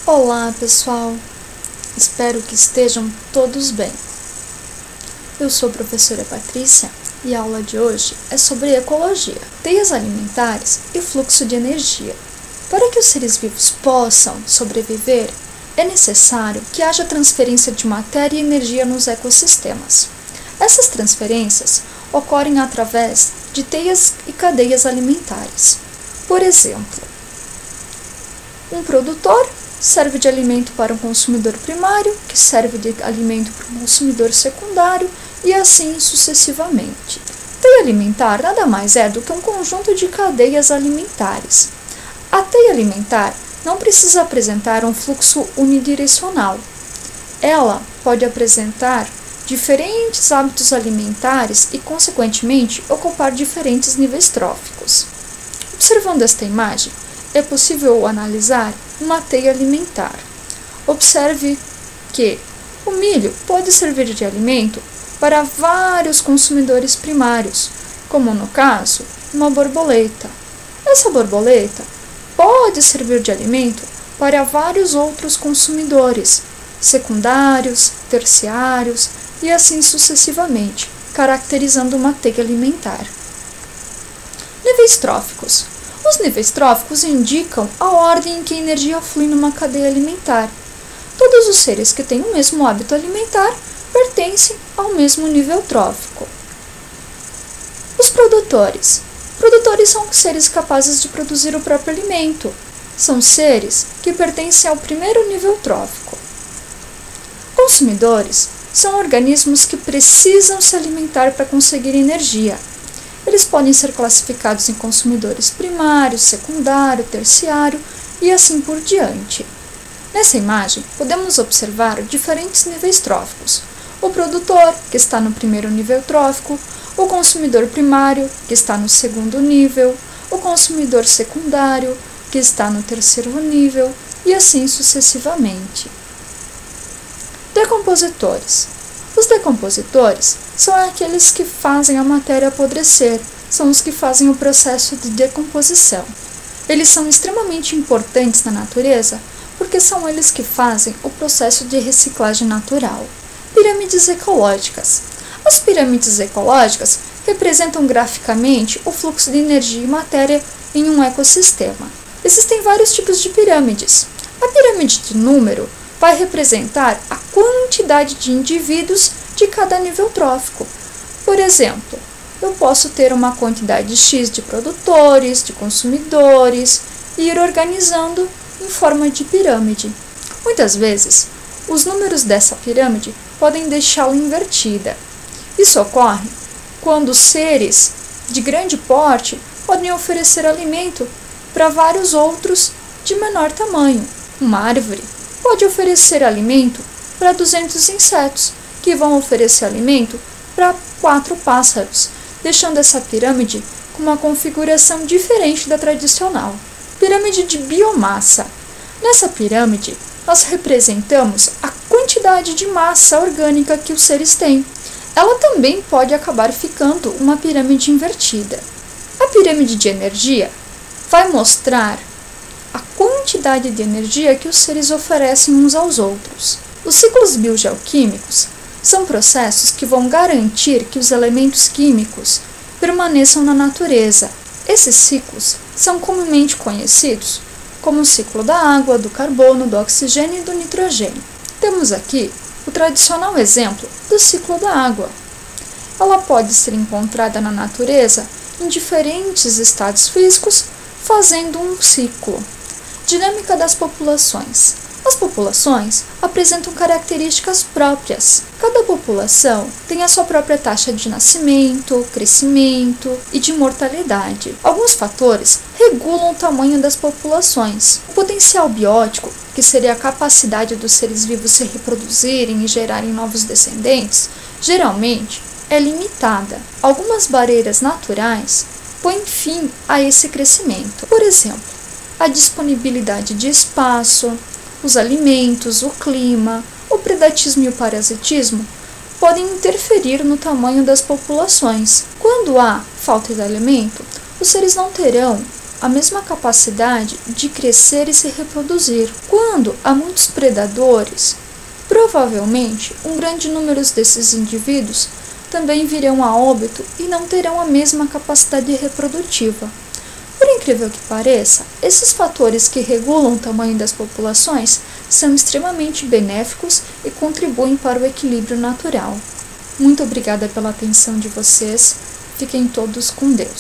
Olá pessoal, espero que estejam todos bem. Eu sou a professora Patrícia e a aula de hoje é sobre ecologia, teias alimentares e fluxo de energia. Para que os seres vivos possam sobreviver, é necessário que haja transferência de matéria e energia nos ecossistemas. Essas transferências ocorrem através de teias e cadeias alimentares. Por exemplo, um produtor serve de alimento para um consumidor primário, que serve de alimento para um consumidor secundário e assim sucessivamente. Teia alimentar nada mais é do que um conjunto de cadeias alimentares. A teia alimentar não precisa apresentar um fluxo unidirecional. Ela pode apresentar diferentes hábitos alimentares e, consequentemente, ocupar diferentes níveis tróficos. Observando esta imagem, é possível analisar uma teia alimentar. Observe que o milho pode servir de alimento para vários consumidores primários, como no caso, uma borboleta. Essa borboleta pode servir de alimento para vários outros consumidores, secundários, terciários e assim sucessivamente, caracterizando uma teia alimentar. Níveis tróficos. Os níveis tróficos indicam a ordem em que a energia flui numa cadeia alimentar. Todos os seres que têm o mesmo hábito alimentar pertencem ao mesmo nível trófico. Os produtores. Produtores são seres capazes de produzir o próprio alimento. São seres que pertencem ao primeiro nível trófico. Consumidores são organismos que precisam se alimentar para conseguir energia. Eles podem ser classificados em consumidores primário, secundário, terciário e assim por diante. Nessa imagem, podemos observar diferentes níveis tróficos. O produtor, que está no primeiro nível trófico, o consumidor primário, que está no segundo nível, o consumidor secundário, que está no terceiro nível e assim sucessivamente. Decompositores. Os decompositores são aqueles que fazem a matéria apodrecer, são os que fazem o processo de decomposição. Eles são extremamente importantes na natureza porque são eles que fazem o processo de reciclagem natural. Pirâmides ecológicas. As pirâmides ecológicas representam graficamente o fluxo de energia e matéria em um ecossistema. Existem vários tipos de pirâmides. A pirâmide de número vai representar a quantidade de indivíduos de cada nível trófico. Por exemplo, eu posso ter uma quantidade X de produtores, de consumidores e ir organizando em forma de pirâmide. Muitas vezes, os números dessa pirâmide podem deixá-la invertida. Isso ocorre quando seres de grande porte podem oferecer alimento para vários outros de menor tamanho. Uma árvore pode oferecer alimento para 200 insetos, que vão oferecer alimento para 4 pássaros, deixando essa pirâmide com uma configuração diferente da tradicional. Pirâmide de biomassa. Nessa pirâmide, nós representamos a quantidade de massa orgânica que os seres têm. Ela também pode acabar ficando uma pirâmide invertida. A pirâmide de energia vai mostrar a quantidade de energia que os seres oferecem uns aos outros. Os ciclos biogeoquímicos são processos que vão garantir que os elementos químicos permaneçam na natureza. Esses ciclos são comumente conhecidos como o ciclo da água, do carbono, do oxigênio e do nitrogênio. Temos aqui o tradicional exemplo do ciclo da água. Ela pode ser encontrada na natureza em diferentes estados físicos, fazendo um ciclo. Dinâmica das populações. As populações apresentam características próprias. Cada população tem a sua própria taxa de nascimento, crescimento e de mortalidade. Alguns fatores regulam o tamanho das populações. O potencial biótico, que seria a capacidade dos seres vivos se reproduzirem e gerarem novos descendentes, geralmente é limitada. Algumas barreiras naturais põem fim a esse crescimento. Por exemplo, a disponibilidade de espaço, os alimentos, o clima, o predatismo e o parasitismo podem interferir no tamanho das populações. Quando há falta de alimento, os seres não terão a mesma capacidade de crescer e se reproduzir. Quando há muitos predadores, provavelmente um grande número desses indivíduos também virão a óbito e não terão a mesma capacidade reprodutiva. Por incrível que pareça, esses fatores que regulam o tamanho das populações são extremamente benéficos e contribuem para o equilíbrio natural. Muito obrigada pela atenção de vocês. Fiquem todos com Deus.